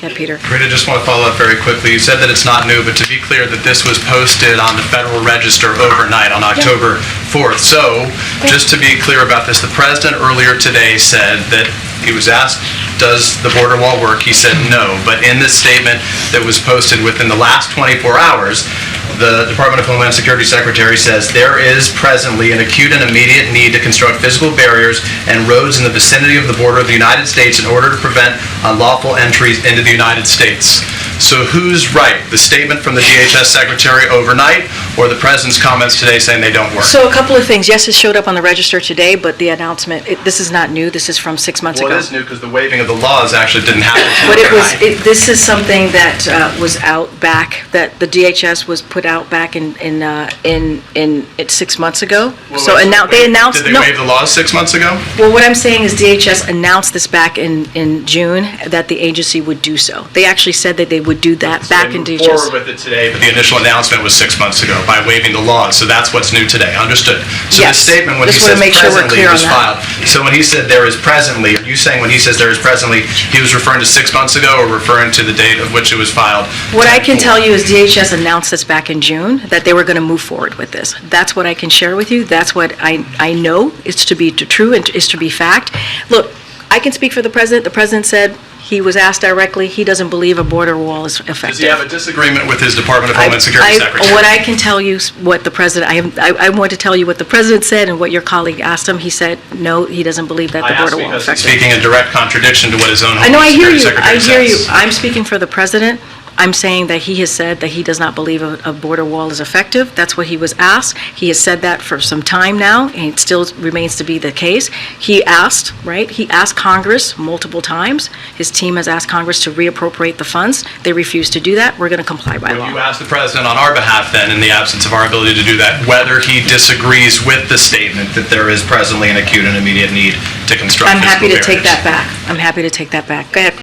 ahead, Peter. Rita, just want to follow up very quickly. You said that it's not new, but to be clear that this was posted on the Federal Register overnight on October 4th. So, just to be clear about this, the President earlier today said that he was asked, does the border wall work? He said no. But in this statement that was posted within the last 24 hours, the Department of Homeland Security Secretary says there is presently an acute and immediate need to construct physical barriers and roads in the vicinity of the border of the United States in order to prevent unlawful entries into the United States. So who's right? The statement from the DHS Secretary overnight or the President's comments today saying they don't work? So a couple of things. Yes, it showed up on the register today, but the announcement, this is not new. This is from 6 months ago. Well, it is new because the waiving of the laws actually didn't happen. But this is something that was out back, that the DHS was put out back in 6 months ago. Well, so and now they announced. Did they waive the laws 6 months ago? Well, what I'm saying is DHS announced this back in June that the agency would do so. They actually said that they would do that back in DHS. Forward with it today, but the initial announcement was 6 months ago by waiving the laws. So that's what's new today. Understood. So Yes. the statement when he Just want says to make sure we're presently clear on was that. filed. So when he said there is presently, are you saying when he says there is presently, he was referring to 6 months ago or referring to the date of which it was filed? What I can tell you is DHS announced this back in June, that they were going to move forward with this. That's what I can share with you. That's what I know is to be true and is to be fact. Look, I can speak for the President. The President said, he was asked directly, he doesn't believe a border wall is effective. Does he have a disagreement with his Department of Homeland Security Secretary? What I can tell you, what the President, I want to tell you what the President said and what your colleague asked him. He said, no, he doesn't believe that the border wall is because he's effective. speaking in direct contradiction to what his own I know, Homeland I hear Security you, Secretary I hear you. says. I'm speaking for the President. I'm saying that he has said that he does not believe a border wall is effective. That's what he was asked. He has said that for some time now, and it still remains to be the case. He asked, right? He asked Congress multiple times. His team has asked Congress to reappropriate the funds. They refused to do that. We're going to comply by law. Would you ask the President on our behalf then, in the absence of our ability to do that, whether he disagrees with the statement that there is presently an acute and immediate need to construct I'm physical happy to take barriers? that back. I'm happy to take that back. Go ahead.